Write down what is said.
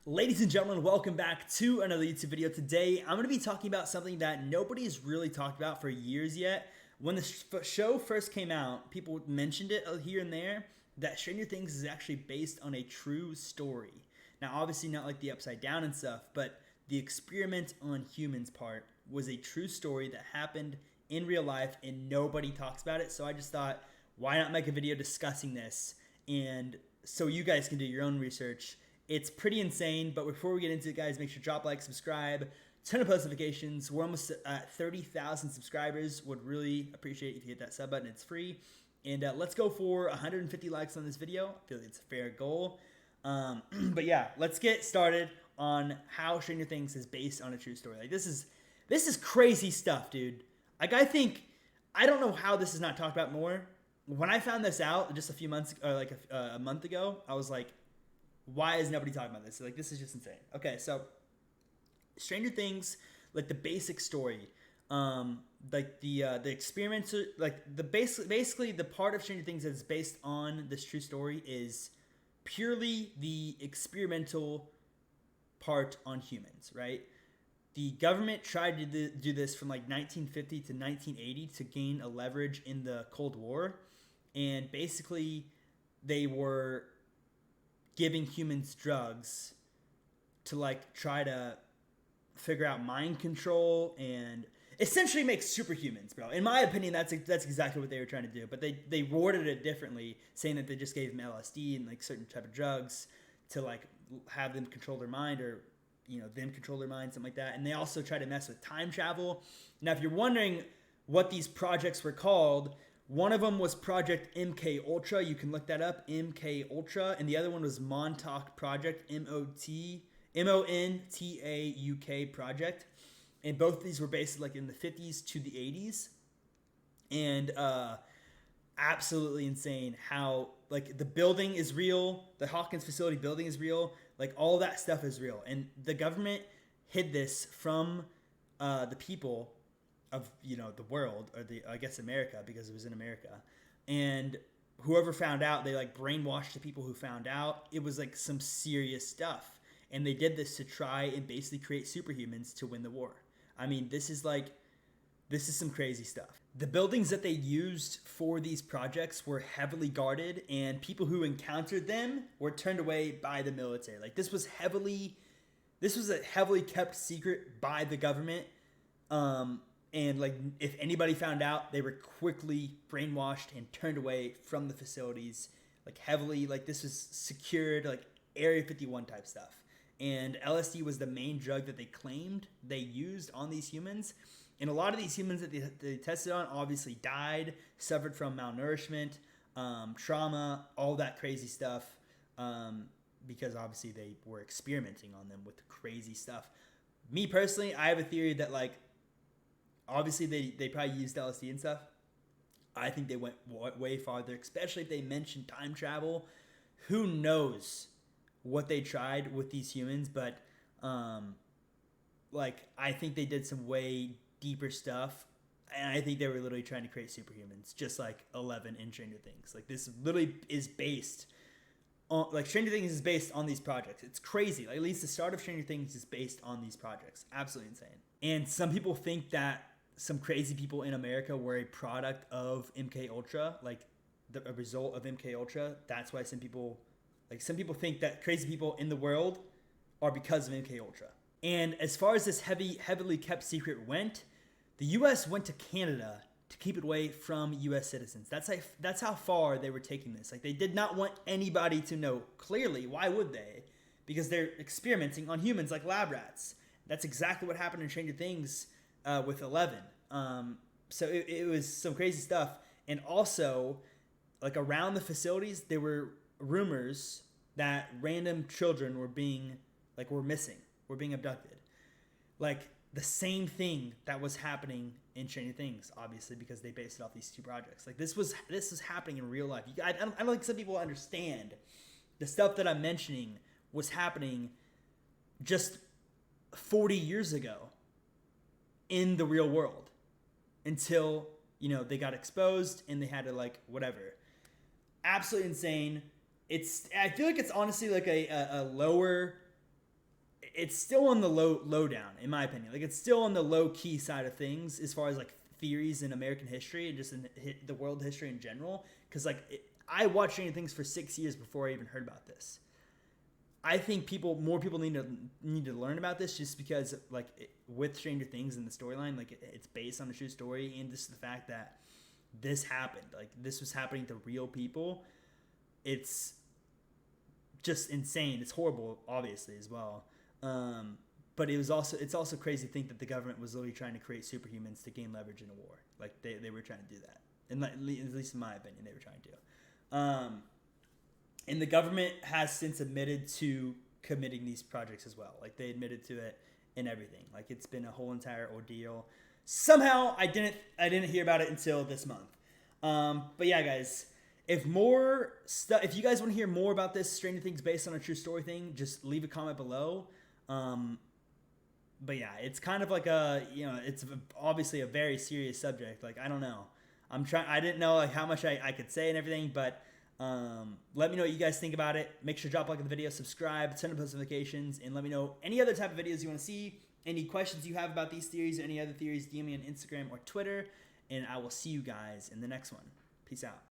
Ladies and gentlemen, welcome back to another YouTube video. Today, I'm going to be talking about something that nobody's really talked about for years yet. When the show first came out, people mentioned it here and there, that Stranger Things is actually based on a true story. Now, obviously not like the Upside Down and stuff, but the experiment on humans part was a true story that happened in real life and nobody talks about it. So I just thought, why not make a video discussing this? And so you guys can do your own research. It's pretty insane, but before we get into it, guys, make sure to drop a like, subscribe, turn on post notifications. We're almost at 30,000 subscribers. Would really appreciate if you hit that sub button. It's free. And let's go for 150 likes on this video. I feel like it's a fair goal. But yeah, let's get started on how Stranger Things is based on a true story. Like this is crazy stuff, dude. Like I don't know how this is not talked about more. When I found this out just a few months, or like a month ago, I was like, why is nobody talking about this? Like, this is just insane. Okay, so Stranger Things, like the basic story, like the experiments, like basically the part of Stranger Things that is based on this true story is purely the experimental part on humans, right? The government tried to do this from like 1950 to 1980 to gain a leverage in the Cold War, and basically they were giving humans drugs to like try to figure out mind control and essentially make superhumans, bro. In my opinion, that's exactly what they were trying to do. But they worded it differently, saying that they just gave them LSD and like certain type of drugs to like have them control their mind, or them control their mind, something like that. And they also try to mess with time travel. Now, if you're wondering what these projects were called, one of them was Project MK Ultra. You can look that up, MK Ultra. And the other one was Montauk Project, MONTAUK Project. And both of these were based like in the 50s to the 80s. And absolutely insane how like the building is real. The Hawkins facility building is real. Like all that stuff is real. And the government hid this from the people of the world, or I guess America, because it was in America, and whoever found out, they like brainwashed the people who found out. It was like some serious stuff, and they did this to try and basically create superhumans to win the war. I mean, this is some crazy stuff. The buildings that they used for these projects were heavily guarded, and people who encountered them were turned away by the military. Like this was a heavily kept secret by the government. And like if anybody found out, they were quickly brainwashed and turned away from the facilities, like heavily. Like this was secured, like Area 51 type stuff. And LSD was the main drug that they claimed they used on these humans. And a lot of these humans that they tested on obviously died, suffered from malnourishment, trauma, all that crazy stuff, because obviously they were experimenting on them with crazy stuff. Me personally, I have a theory that like, obviously, they probably used LSD and stuff. I think they went way farther, especially if they mentioned time travel. Who knows what they tried with these humans, but like I think they did some way deeper stuff, and I think they were literally trying to create superhumans, just like 11 in Stranger Things. Like this literally is based on, like Stranger Things is based on these projects. It's crazy. Like, at least the start of Stranger Things is based on these projects. Absolutely insane. And some people think that some crazy people in America were a product of MK Ultra, like a result of MK Ultra. That's why some people think that crazy people in the world are because of MK Ultra. And as far as this heavily kept secret went, the U.S. went to Canada to keep it away from U.S. citizens. That's how far they were taking this. Like they did not want anybody to know. Clearly, why would they? Because they're experimenting on humans like lab rats. That's exactly what happened in Stranger Things. With 11. So it was some crazy stuff. And also, like around the facilities, there were rumors that random children were missing, were being abducted. Like the same thing that was happening in Stranger Things, obviously, because they based it off these two projects. Like this was happening in real life. I don't think some people understand the stuff that I'm mentioning was happening just 40 years ago in the real world, until they got exposed and they had to like whatever. Absolutely insane. I feel like it's honestly like a lower it's still on the low down, in my opinion. Like, it's still on the low key side of things as far as like theories in American history and just in the world history in general. Because like I watched Stranger Things for 6 years before I even heard about this. I think more people need to learn about this, just because like with Stranger Things and the storyline, like it's based on a true story, and just the fact that this happened, like this was happening to real people. It's just insane. It's horrible, obviously, as well. But it's also crazy to think that the government was literally trying to create superhumans to gain leverage in a war. Like they were trying to do that, and at least in my opinion, they were trying to. And the government has since admitted to committing these projects as well. Like they admitted to it and everything. Like it's been a whole entire ordeal. Somehow I didn't hear about it until this month. But yeah, guys, if you guys want to hear more about this Stranger Things based on a true story thing, just leave a comment below. But yeah, it's kind of like it's obviously a very serious subject. Like I don't know. I didn't know like how much I could say and everything, but let me know what you guys think about it. Make sure to drop a like on the video, subscribe, turn on post notifications, and let me know any other type of videos you want to see. Any questions you have about these theories or any other theories, DM me on Instagram or Twitter, and I will see you guys in the next one. Peace out.